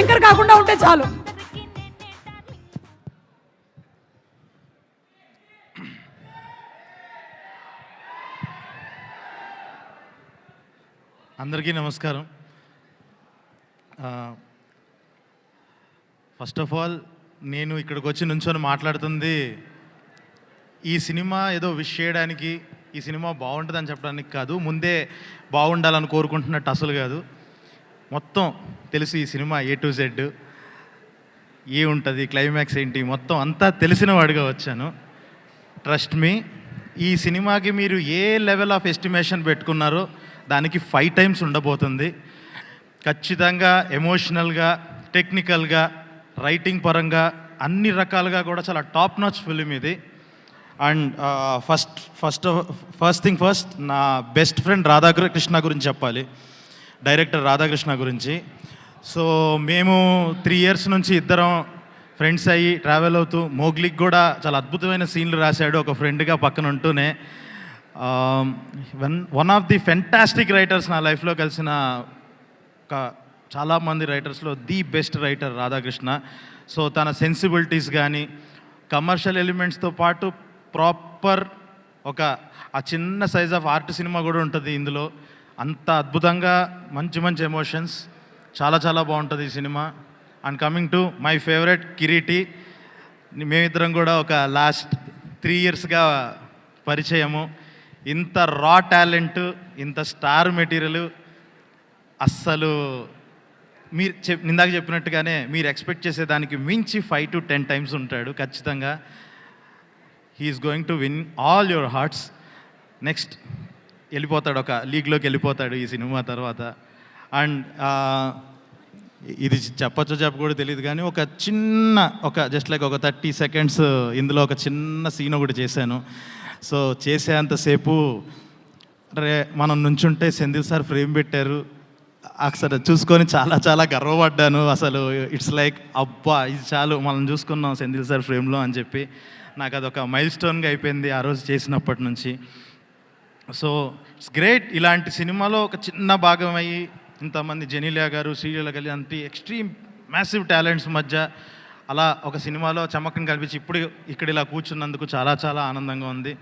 Anchor కాకుండా ఉంటే చాలు. అందరికీ నమస్కారం. ఫస్ట్ ఆఫ్ ఆల్ నేను ఇక్కడికి వచ్చి నుంచొని మాట్లాడుతుంది ఈ సినిమా ఏదో విష్ చేయడానికి, ఈ సినిమా బాగుంటుందని చెప్పడానికి కాదు, ముందే బాగుండాలని కోరుకుంటున్నట్టు అసలు కాదు. మొత్తం తెలుసు ఈ సినిమా A to Z ఏ ఉంటుంది, క్లైమాక్స్ ఏంటి, మొత్తం అంతా తెలిసిన వాడిగా వచ్చాను. ట్రస్ట్ మీ, ఈ సినిమాకి మీరు ఏ లెవెల్ ఆఫ్ ఎస్టిమేషన్ పెట్టుకున్నారో దానికి 5 times ఉండబోతుంది. ఖచ్చితంగా ఎమోషనల్గా, టెక్నికల్గా, రైటింగ్ పరంగా అన్ని రకాలుగా కూడా చాలా టాప్ నాచ్ ఫిలిం ఇది. అండ్ ఫస్ట్ థింగ్ ఫస్ట్, నా బెస్ట్ ఫ్రెండ్ రాధాకృష్ణ గురించి చెప్పాలి, డైరెక్టర్ రాధాకృష్ణ గురించి. సో మేము 3 years నుంచి ఇద్దరం ఫ్రెండ్స్ అయ్యి ట్రావెల్ అవుతూ, మోగ్లీకి కూడా చాలా అద్భుతమైన సీన్లు రాశాడు ఒక ఫ్రెండ్గా పక్కన ఉంటూనే. One of the fantastic writers నా లైఫ్లో కలిసిన చాలామంది రైటర్స్లో the best writer Radhakrishna. So తన సెన్సిబిలిటీస్ కానీ, కమర్షియల్ ఎలిమెంట్స్తో పాటు ప్రాపర్ ఆ చిన్న సైజ్ ఆఫ్ ఆర్ట్ సినిమా కూడా ఉంటుంది ఇందులో. అంత అద్భుతంగా మంచి ఎమోషన్స్, చాలా చాలా బాగుంటుంది ఈ cinema. And coming to my favourite Kireeti, మేమిద్దరం కూడా ఒక లాస్ట్ 3 yearsగా పరిచయము. ఇంత రా టాలెంట్, ఇంత స్టార్ మెటీరియల్ అస్సలు మీరు ఇందాక చెప్పినట్టుగానే మీరు ఎక్స్పెక్ట్ చేసేదానికి మించి 5 to 10 times ఉంటాడు ఖచ్చితంగా. He's going to win all your hearts. Next వెళ్ళిపోతాడు, ఒక లీగ్లోకి వెళ్ళిపోతాడు ఈ సినిమా తర్వాత. అండ్ ఇది చెప్పకూడదు తెలియదు కానీ జస్ట్ లైక్ ఒక 30 seconds ఇందులో ఒక చిన్న సీన్ ఒకటి చేశాను. సో చేసేంతసేపు మనం నుంచుంటే సెంధిల్ సార్ ఫ్రేమ్ పెట్టారు, అసలు చూసుకొని చాలా చాలా గర్వపడ్డాను. అసలు ఇట్స్ లైక్ అబ్బా ఇది చాలు, మనం చూసుకున్నాం సెంధిల్ సార్ ఫ్రేమ్లో అని చెప్పి నాకు అదొక మైల్ స్టోన్గా అయిపోయింది ఆ రోజు చేసినప్పటి నుంచి. సో ఇట్స్ గ్రేట్, ఇలాంటి సినిమాలో ఒక చిన్న భాగం అయ్యి ఇంతమంది జెనీలియా గారు, శ్రీలీల లాంటి ఎక్స్ట్రీమ్ మ్యాసివ్ టాలెంట్స్ మధ్య అలా ఒక సినిమాలో చమకం కల్పించి ఇప్పుడు ఇక్కడ ఇలా కూర్చున్నందుకు చాలా చాలా ఆనందంగా ఉంది.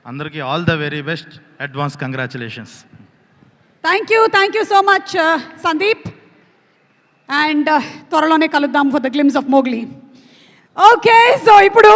అందరికీ all the very best, advance congratulations. Thank you so much Sandeep. And త్వరలోనే కలుద్దాం for the glimpse of Mowgli. Okay, so ఇప్పుడు